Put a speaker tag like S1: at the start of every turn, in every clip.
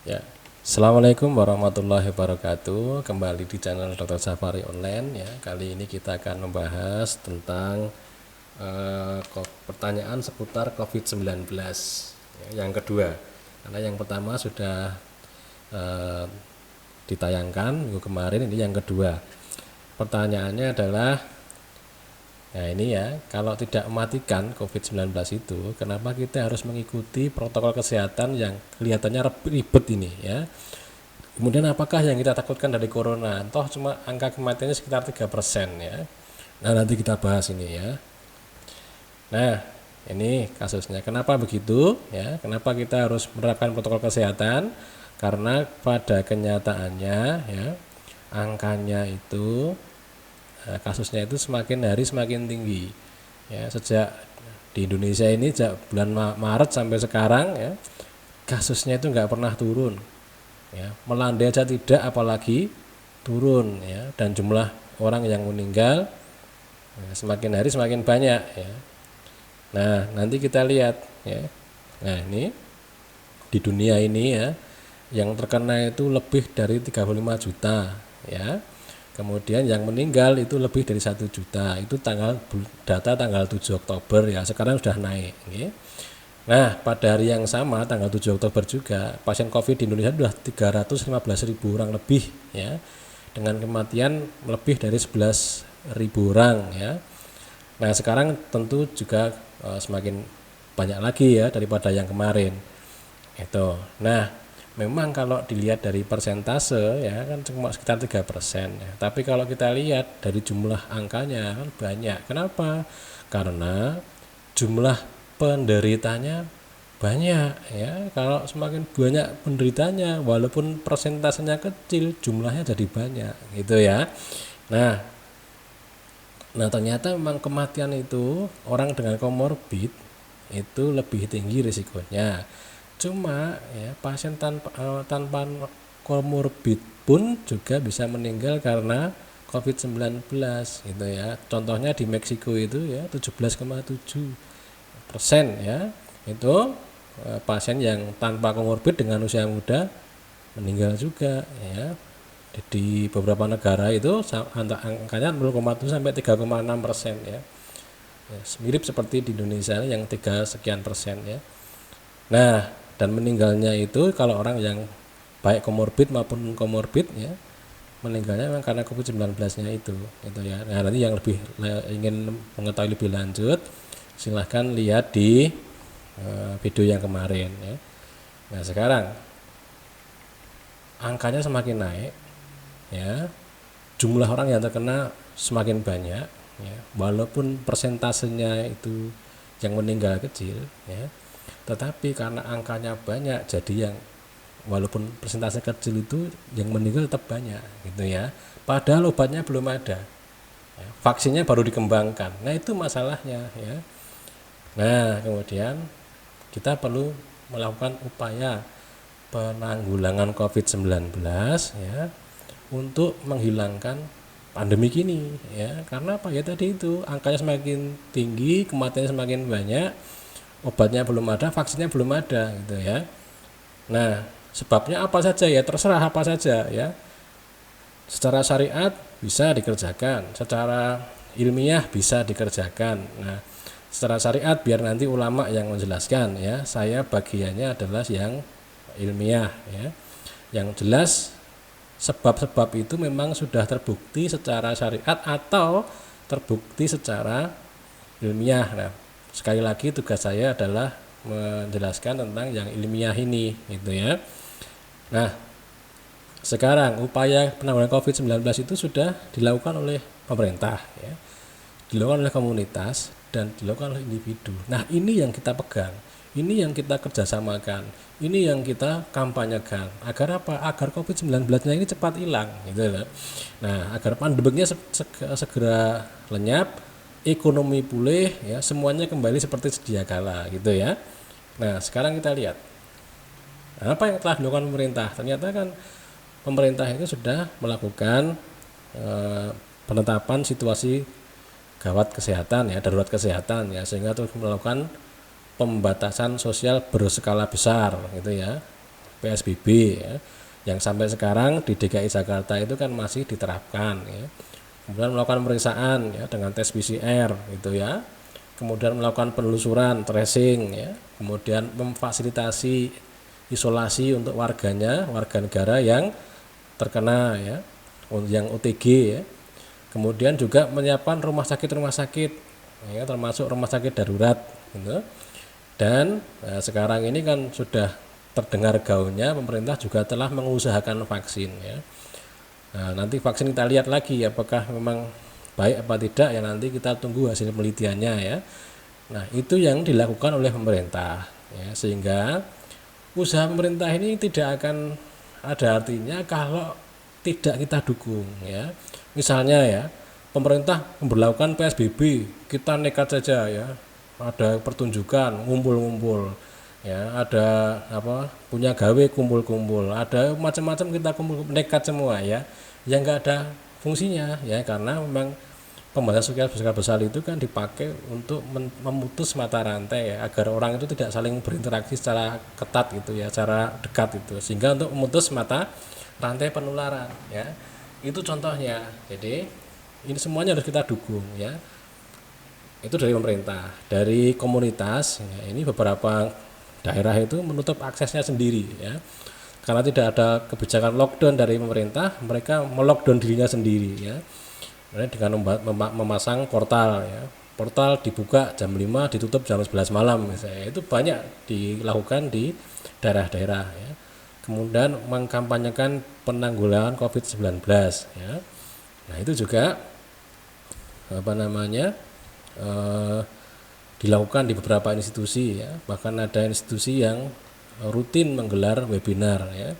S1: Ya, Assalamualaikum warahmatullahi wabarakatuh. Kembali di channel Dr. Safari Online ya. Kali ini kita akan membahas tentang pertanyaan seputar COVID-19 ya, yang kedua. Karena yang pertama sudah eh, ditayangkan minggu kemarin, ini yang kedua. Pertanyaannya adalah, nah ini ya, kalau tidak mematikan COVID-19 itu, kenapa kita harus mengikuti protokol kesehatan yang kelihatannya ribet ini ya? Kemudian apakah yang kita takutkan dari corona? Toh cuma angka kematiannya sekitar 3% ya. Nah, nanti kita bahas ini ya. Nah, ini kasusnya. Kenapa begitu? Ya, kenapa kita harus menerapkan protokol kesehatan? Karena pada kenyataannya ya, angkanya itu kasusnya itu semakin hari semakin tinggi. Ya, sejak di Indonesia ini sejak bulan Maret sampai sekarang ya, kasusnya itu nggak pernah turun. Ya, melandai aja tidak, apalagi turun ya, dan jumlah orang yang meninggal ya, semakin hari semakin banyak ya. Nah, nanti kita lihat ya. Nah, ini di dunia ini ya, yang terkena itu lebih dari 35 juta ya. Kemudian yang meninggal itu lebih dari 1 juta. Itu data tanggal 7 Oktober ya. Sekarang sudah naik ya. Nah, pada hari yang sama tanggal 7 Oktober juga pasien COVID di Indonesia sudah 315.000 orang lebih ya, dengan kematian lebih dari 11.000 orang ya. Nah, sekarang tentu juga semakin banyak lagi ya daripada yang kemarin. Itu. Nah, memang kalau dilihat dari persentase ya kan cuma sekitar 3% ya. Tapi kalau kita lihat dari jumlah angkanya kan banyak. Kenapa? Karena jumlah penderitanya banyak ya. Kalau semakin banyak penderitanya walaupun persentasenya kecil, jumlahnya jadi banyak gitu ya. Nah, ternyata memang kematian itu orang dengan komorbid itu lebih tinggi risikonya. Cuma ya pasien tanpa komorbid pun juga bisa meninggal karena COVID-19 gitu ya. Contohnya di Meksiko itu ya 17,7% ya. Itu pasien yang tanpa komorbid dengan usia muda meninggal juga ya. Di beberapa negara itu angkanya 0,7 sampai 3,6% ya. Ya, mirip seperti di Indonesia yang 3 sekian persen ya. Nah, dan meninggalnya itu kalau orang yang baik komorbid maupun komorbid ya, meninggalnya memang karena COVID-19-nya itu ya. Nah, nanti yang lebih ingin mengetahui lebih lanjut silahkan lihat di video yang kemarin ya. Nah, sekarang angkanya semakin naik ya, jumlah orang yang terkena semakin banyak ya, walaupun persentasenya itu yang meninggal kecil ya, tetapi karena angkanya banyak jadi yang walaupun persentase kecil itu yang meninggal tetap banyak gitu ya, padahal obatnya belum ada ya, vaksinnya baru dikembangkan. Nah, itu masalahnya ya. Nah, kemudian kita perlu melakukan upaya penanggulangan COVID-19 ya, untuk menghilangkan pandemi ini ya. Karena apa ya, tadi itu angkanya semakin tinggi, kematiannya semakin banyak, obatnya belum ada, vaksinnya belum ada gitu ya. Nah, sebabnya apa saja ya, terserah apa saja ya. Secara syariat bisa dikerjakan, secara ilmiah bisa dikerjakan. Nah, secara syariat biar nanti ulama yang menjelaskan ya, saya bagiannya adalah yang ilmiah ya. Yang jelas sebab-sebab itu memang sudah terbukti secara syariat atau terbukti secara ilmiah. Nah, sekali lagi tugas saya adalah menjelaskan tentang yang ilmiah ini gitu ya. Nah, sekarang upaya penanggulangan COVID-19 itu sudah dilakukan oleh pemerintah ya, dilakukan oleh komunitas dan dilakukan oleh individu. Nah, ini yang kita pegang, ini yang kita kerjasamakan, ini yang kita kampanyekan. Agar apa? Agar COVID-19-nya ini cepat hilang gitu loh. Nah, agar pandemiknya segera lenyap, ekonomi pulih ya, semuanya kembali seperti sedia kala gitu ya. Nah, sekarang kita lihat apa yang telah dilakukan pemerintah. Ternyata kan pemerintah itu sudah melakukan penetapan situasi gawat kesehatan ya, darurat kesehatan ya, sehingga terus melakukan pembatasan sosial berskala besar gitu ya. PSBB ya, yang sampai sekarang di DKI Jakarta itu kan masih diterapkan ya. Kemudian melakukan pemeriksaan ya dengan tes PCR gitu ya. Kemudian melakukan penelusuran, tracing ya. Kemudian memfasilitasi isolasi untuk warga negara yang terkena ya, yang OTG ya. Kemudian juga menyiapkan rumah sakit ya, termasuk rumah sakit darurat gitu. Dan sekarang ini kan sudah terdengar gaungnya, pemerintah juga telah mengusahakan vaksin ya. Nah, nanti vaksin kita lihat lagi apakah memang baik apa tidak ya, nanti kita tunggu hasil penelitiannya ya. Nah, itu yang dilakukan oleh pemerintah ya, sehingga usaha pemerintah ini tidak akan ada artinya kalau tidak kita dukung ya. Misalnya ya, pemerintah memberlakukan PSBB, kita nekat saja ya. Ada pertunjukan, ngumpul-ngumpul. Ya, ada punya gawe kumpul-kumpul, ada macam-macam kita kumpul nekat semua ya. Yang enggak ada fungsinya ya, karena memang pembatasan sosial berskala besar itu kan dipakai untuk memutus mata rantai ya, agar orang itu tidak saling berinteraksi secara ketat gitu ya, secara dekat itu, sehingga untuk memutus mata rantai penularan ya. Itu contohnya. Jadi ini semuanya harus kita dukung ya. Itu dari pemerintah, dari komunitas ya, ini beberapa daerah itu menutup aksesnya sendiri ya, karena tidak ada kebijakan lockdown dari pemerintah, mereka melockdown dirinya sendiri ya, dengan memasang portal ya, portal dibuka jam 5 ditutup jam 11 malam misalnya. Itu banyak dilakukan di daerah-daerah ya. Kemudian mengkampanyekan penanggulangan COVID-19 ya. Nah, itu juga dilakukan di beberapa institusi ya, bahkan ada institusi yang rutin menggelar webinar ya.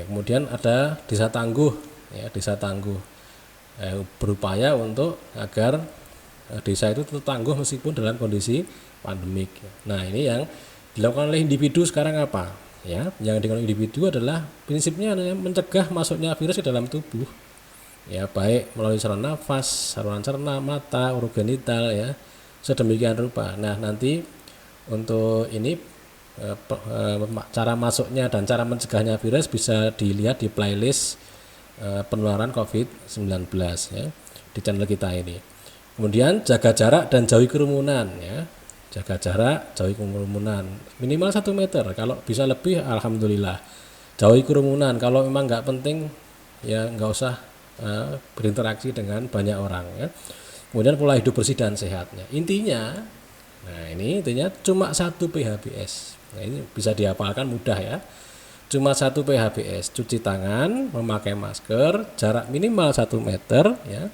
S1: Kemudian ada Desa Tangguh ya, Desa Tangguh berupaya untuk agar desa itu tetap tangguh meskipun dalam kondisi pandemik. Nah, ini yang dilakukan oleh individu sekarang apa ya, yang dilakukan individu adalah prinsipnya adalah mencegah masuknya virus ke dalam tubuh ya, baik melalui saluran nafas, saluran cerna, mata, organ genital ya, sedemikian rupa. Nah, nanti untuk ini cara masuknya dan cara mencegahnya virus bisa dilihat di playlist penularan COVID-19 ya, di channel kita ini. Kemudian jaga jarak dan jauhi kerumunan ya, jaga jarak, jauhi kerumunan minimal 1 meter, kalau bisa lebih alhamdulillah. Jauhi kerumunan, kalau memang nggak penting ya nggak usah berinteraksi dengan banyak orang ya. Kemudian pola hidup bersih dan sehatnya, intinya cuma 1 PHBS. Nah, ini bisa dihafalkan mudah ya, cuma 1 PHBS, cuci tangan, memakai masker, jarak minimal 1 meter ya.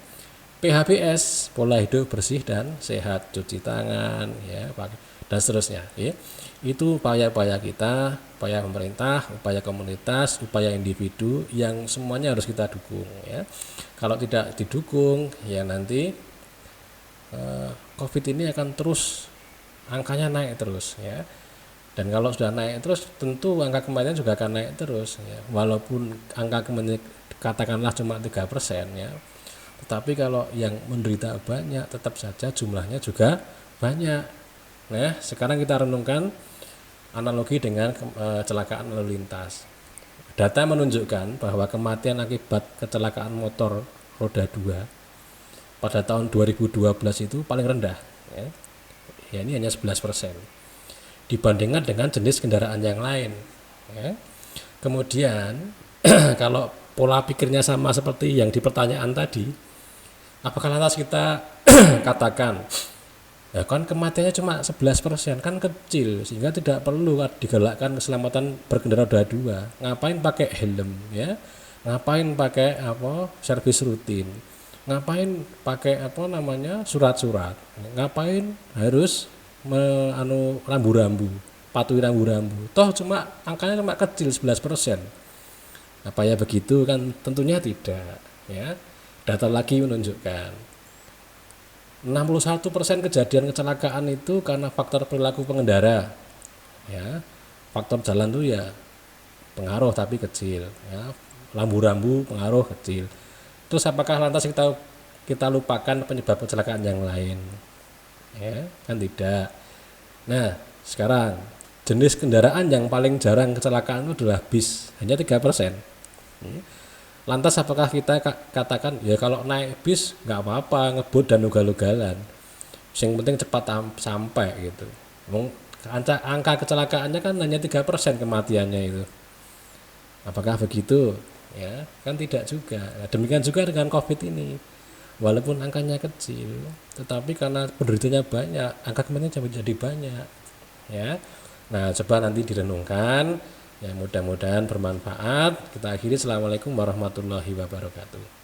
S1: PHBS, pola hidup bersih dan sehat, cuci tangan ya, dan seterusnya ya. Itu upaya-upaya kita, upaya pemerintah, upaya komunitas, upaya individu yang semuanya harus kita dukung ya. Kalau tidak didukung ya nanti COVID ini akan terus angkanya naik terus ya. Dan kalau sudah naik terus tentu angka kematian juga akan naik terus ya. Walaupun angka kematian katakanlah cuma 3% ya, tetapi kalau yang menderita banyak tetap saja jumlahnya juga banyak. Nah, sekarang kita renungkan analogi dengan kecelakaan lalu lintas. Data menunjukkan bahwa kematian akibat kecelakaan motor roda 2 pada tahun 2012 itu paling rendah ya. Ya, ini hanya 11% dibandingkan dengan jenis kendaraan yang lain ya. Kemudian kalau pola pikirnya sama seperti yang di pertanyaan tadi, apakah lantas kita katakan ya kan kematiannya cuma 11%, kan kecil, sehingga tidak perlu digalakkan keselamatan berkendara roda 2. Ngapain pakai helm ya? Ngapain pakai servis rutin? Ngapain pakai surat-surat? Ngapain harus rambu-rambu, patuhi rambu-rambu? Toh cuma angkanya cuma kecil 11%. Apa ya begitu kan? Tentunya tidak ya. Data lagi menunjukkan 61% kejadian kecelakaan itu karena faktor perilaku pengendara ya. Faktor jalan itu ya pengaruh tapi kecil ya. Rambu-rambu pengaruh kecil. Terus apakah lantas kita lupakan penyebab kecelakaan yang lain ya? Kan tidak. Nah, sekarang jenis kendaraan yang paling jarang kecelakaan itu adalah bis, hanya 3%. Lantas apakah kita katakan ya kalau naik bis nggak apa-apa ngebut dan ugal-ugalan, yang penting cepat sampai gitu. Angka kecelakaannya kan hanya 3% kematiannya itu. Apakah begitu? Ya, kan tidak juga. Nah, demikian juga dengan COVID ini. Walaupun angkanya kecil, tetapi karena penderitanya banyak, angka kematian jadi banyak. Ya. Nah, coba nanti direnungkan. Ya, mudah-mudahan bermanfaat. Kita akhiri. Assalamualaikum warahmatullahi wabarakatuh.